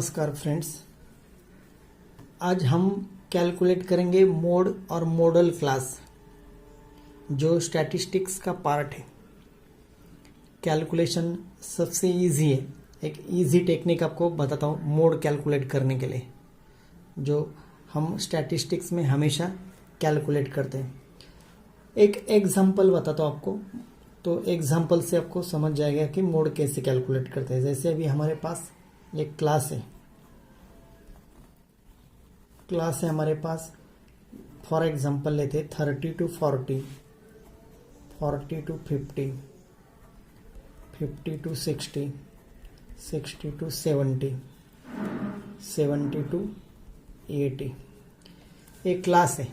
नमस्कार फ्रेंड्स। आज हम कैलकुलेट करेंगे मोड और मॉडल क्लास जो स्टैटिस्टिक्स का पार्ट है। कैलकुलेशन सबसे इजी है। एक इजी टेक्निक आपको बताता हूँ मोड कैलकुलेट करने के लिए, जो हम स्टैटिस्टिक्स में हमेशा कैलकुलेट करते हैं। एक एग्जांपल बताता हूँ आपको, तो एग्जांपल से आपको समझ जाएगा कि मोड कैसे कैलकुलेट करते हैं। जैसे अभी हमारे पास एक क्लास है हमारे पास। फॉर एग्जांपल लेते 30 to 40, 40 to 50, 50 to 60, 60 to 70, 70 to 80। एक क्लास है,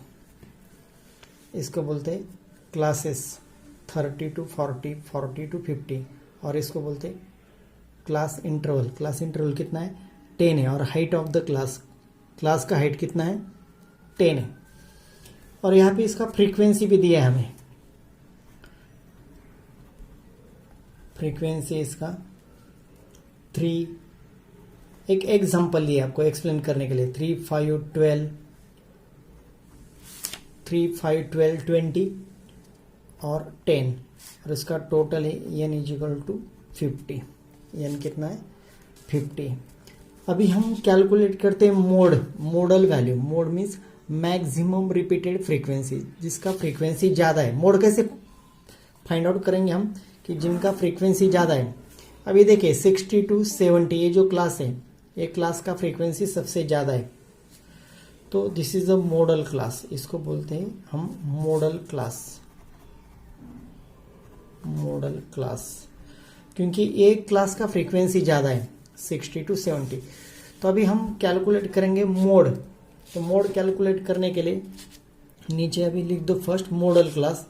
इसको बोलते हैं क्लासेस। 30 to 40, 40 to 50, और इसको बोलते हैं क्लास इंटरवल। क्लास इंटरवल कितना है? 10 है। और हाइट ऑफ द क्लास का हाइट कितना है? 10 है। और यहाँ पे इसका फ्रीक्वेंसी भी दिया है हमें। फ्रीक्वेंसी इसका 3। एक एग्जांपल दिया आपको एक्सप्लेन करने के लिए। 3, 5, 12, 20 और 10, और इसका टोटल है n = 50। n कितना है? 50। अभी हम कैलकुलेट करते हैं model value. Mode means maximum repeated frequency, जिसका फ्रीक्वेंसी ज़्यादा है। मोड कैसे फाइंड आउट करेंगे हम कि जिनका फ्रीक्वेंसी ज़्यादा है। अभी देखिए 60 to 70 ये जो क्लास है, ये क्लास का फ्रीक्वेंसी सबसे ज़्यादा है, तो this is a model class. इसको बोलते हैं हम मॉडल क्लास, क्योंकि एक क्लास का फ्रीक्वेंसी ज़्यादा है 60 to 70। तो अभी हम कैलकुलेट करेंगे मोड। तो मोड कैलकुलेट करने के लिए नीचे अभी लिख दो फर्स्ट मॉडल क्लास।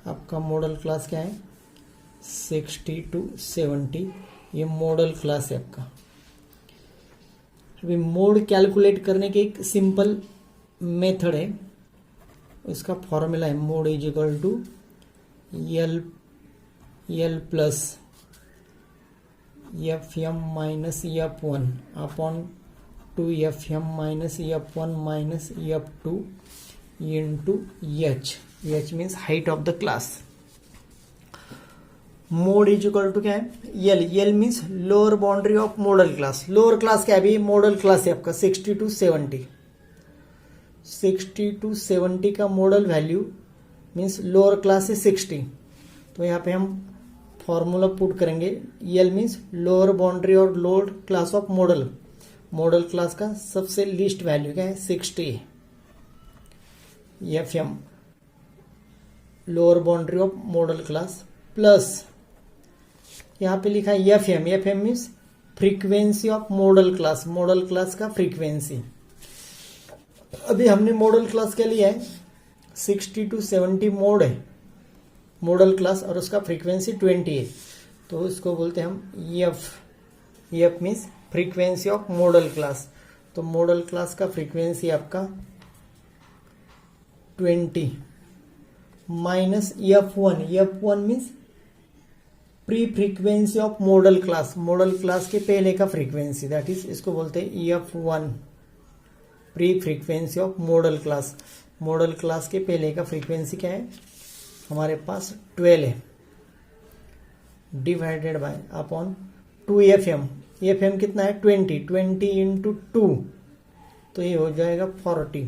आपका मॉडल क्लास क्या है? 60 to 70, ये मॉडल क्लास है आपका। अभी मोड कैलकुलेट करने के एक सिंपल मेथड है, इसका फॉर्मूला है mode = L plus Fm minus F1 upon 2 Fm minus F1 minus F2 into H। H means height of the class। Mode = क्या है? L means lower boundary of model class. Lower class क्या है? अभी model class है आपका 60 to 70। 60 to 70 का model value means lower class है 60। तो यहाँ पे हम फॉर्मूला पुट करेंगे। L मीन्स लोअर बाउंड्री और lower class of model class का सबसे लीस्ट वैल्यू क्या है? 60। Fm lower boundary of model class plus यहाँ पे लिखा है Fm means frequency of model class का फ्रीक्वेंसी। अभी हमने मॉडल क्लास क्या लिया है? 60 to 70 मोड है मॉडल क्लास, और उसका फ्रीक्वेंसी 20 है। तो इसको बोलते हैं हम F means frequency of model class. तो मॉडल क्लास का फ्रीक्वेंसी आपका 20 minus F1 means pre frequency of model class के पहले का फ्रीक्वेंसी, दैट इज इसको बोलते हैं F1 pre frequency of model class के पहले का फ्रीक्वेंसी क्या है? हमारे पास 12 है, divided by upon 2 Fm। Fm कितना है? 20 into 2, तो ये हो जाएगा 40।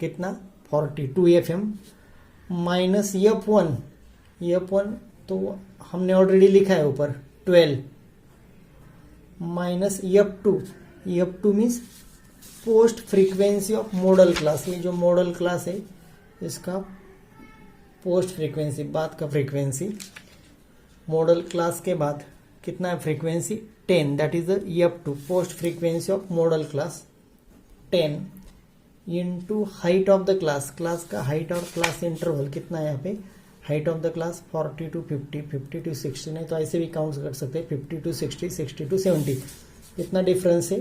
कितना? 40। 2 Fm माइनस F1 तो हमने ऑलरेडी लिखा है ऊपर 12, minus F2 means post frequency of model class. ये जो मॉडल क्लास है इसका पोस्ट फ्रीक्वेंसी, बाद का फ्रीक्वेंसी। मॉडल क्लास के बाद कितना है frequency? 10, that is F2 post frequency of model class 10 into height of the class का हाइट और क्लास इंटरवल कितना है? यहाँ पे height of the class 40 to 50, 50 to 60, नहीं तो ऐसे भी काउंट कर सकते हैं 50 to 60, 60 to 70। कितना डिफरेंस है?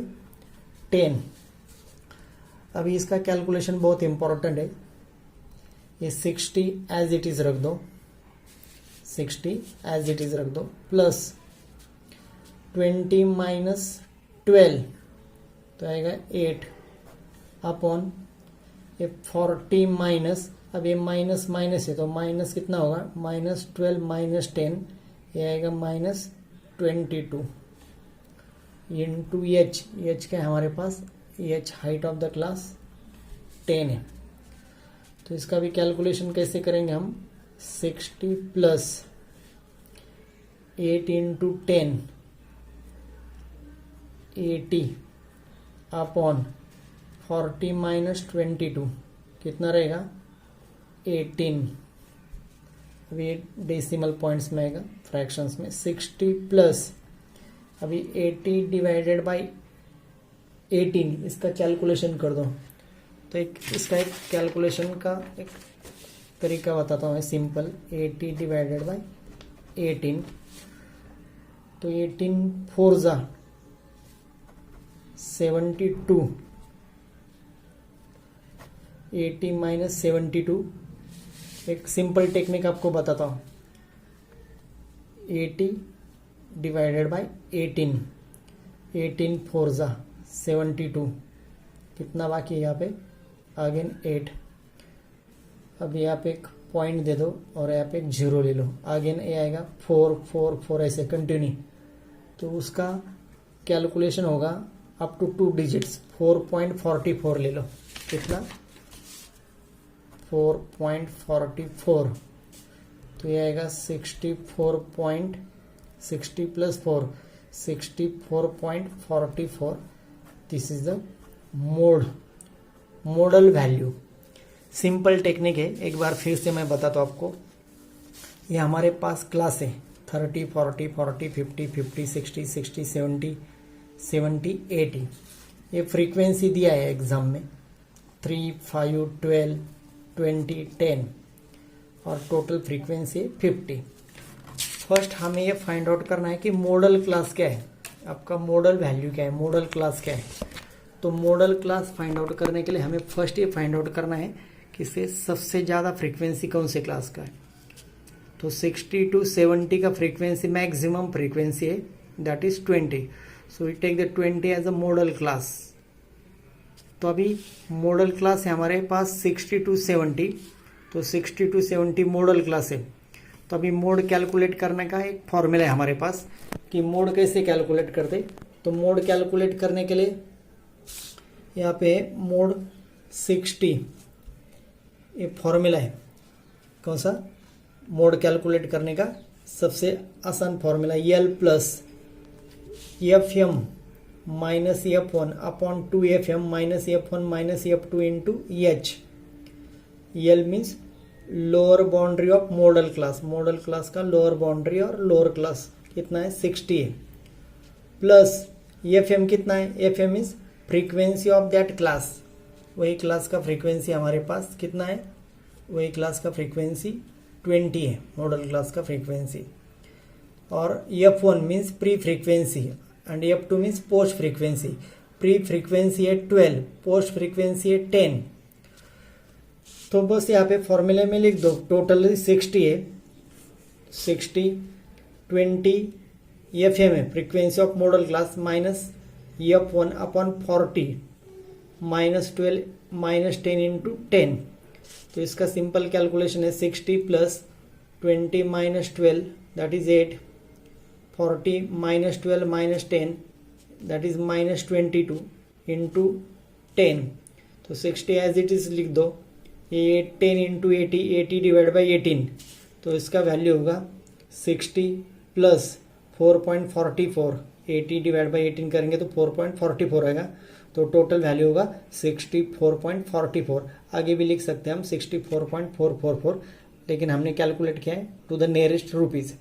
10। अभी इसका कैलकुलेशन बहुत इंपॉर्टेंट है। ये 60 एज इट इज रख दो, 60 एज इट इज रख दो, प्लस 20 माइनस 12 तो आएगा 8 अपॉन ये 40 माइनस, अब ये माइनस माइनस है तो माइनस कितना होगा, माइनस 12 माइनस 10 ये आएगा माइनस 22 इंटू एच, एच क्या है हमारे पास, h height of the class 10 है। तो इसका भी कैलकुलेशन कैसे करेंगे हम, 60 प्लस 8 इंटू 10 80 अपॉन 40 माइनस 22 कितना रहेगा 18। अभी डेसिमल पॉइंट्स में आएगा, फ्रैक्शंस में। 60 प्लस अभी 80 डिवाइडेड बाय 18, इसका कैलकुलेशन कर दो। तो इसका एक कैलकुलेशन का एक तरीका बताता हूँ मैं, सिंपल। 80 डिवाइडेड बाय 18 तो 18 4 जा 72, 80 माइनस 72। एक सिंपल टेक्निक आपको बताता हूँ, 80 डिवाइडेड बाय 18, 18 4 जा 72, कितना बाकी है यहाँ पे, अगेन 8। अब यहाँ पे एक पॉइंट दे दो और यहाँ पे एक जीरो ले लो, अगेन ये आएगा 4 4 4 ऐसे कंटिन्यू। तो उसका कैलकुलेशन होगा अप टू 2 डिजिट्स, 4.44 ले लो, कितना 4.44। तो ये आएगा 60 plus 4 64.44। This is the model value. Simple technique है, एक बार फिर से मैं बताता हूँ आपको। ये हमारे पास क्लास है 30 40 40 50 50 60 60 70 70 80। ये फ्रीक्वेंसी दिया है एग्जाम में 3 5 12 20 10 और टोटल फ्रीक्वेंसी 50। फर्स्ट हमें ये फाइंड आउट करना है कि मॉडल क्लास क्या है, आपका मॉडल वैल्यू क्या है, मॉडल क्लास क्या है। तो मॉडल क्लास फाइंड आउट करने के लिए हमें फर्स्ट ये फाइंड आउट करना है कि इससे सबसे ज़्यादा फ्रीक्वेंसी कौन से क्लास का है। तो 60 to 70 का फ्रीक्वेंसी मैक्सिमम फ्रीक्वेंसी है, that is 20। So we take the 20 as a model class. तो अभी मॉडल क्लास है हमारे पास 60 to 70, तो 60 to 70 मॉडल क्लास है। तो अभी मोड कैलकुलेट करने का एक फॉर्मूला है हमारे पास कि मोड कैसे कैलकुलेट करते। तो मोड कैलकुलेट करने के लिए यहाँ पे मोड 60 ये फॉर्मूला है। कौन सा, मोड कैलकुलेट करने का सबसे आसान formula, L plus F M minus F1 upon 2FM minus F1 minus F2 into H. L means lower boundary of model class, model class का लोअर बाउंड्री और लोअर क्लास कितना है 60 है, प्लस FM कितना है, FM means frequency of that class, वही class का frequency हमारे पास कितना है, वही क्लास का फ्रीक्वेंसी 20 है, मॉडल क्लास का फ्रीक्वेंसी। और F1 means pre frequency and F2 means post frequency. Pre frequency है 12, पोस्ट फ्रीक्वेंसी है 10। तो बस यहाँ पे फॉर्मूले में लिख दो, टोटल 60 है, 60 20 FM है frequency of model class minus F1 upon 40 minus 12 minus 10 into 10। तो इसका सिंपल कैलकुलेशन है 60 plus 20 minus 12 that is 8, 40 minus 12 minus 10 that is minus 22 into 10। तो 60 एज इट इज लिख दो, ये 10 इंटू 80, 80 डिवाइड बाई 18, तो इसका वैल्यू होगा 60 प्लस 4.44, 80 डिवाइड बाई 18 करेंगे तो 4.44 आएगा। तो टोटल वैल्यू होगा 64.44। आगे भी लिख सकते हैं हम 64.444, लेकिन हमने कैलकुलेट किया है टू द नियरेस्ट रुपीज़।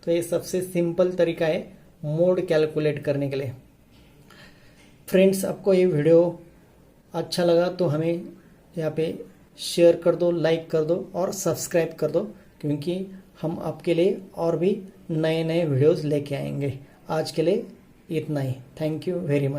तो ये सबसे सिंपल तरीका है मोड कैलकुलेट करने के लिए। फ्रेंड्स, आपको ये वीडियो अच्छा लगा तो हमें यहाँ पे शेयर कर दो, लाइक कर दो और सब्सक्राइब कर दो, क्योंकि हम आपके लिए और भी नए नए वीडियोस लेके आएंगे। आज के लिए इतना ही। Thank you very much.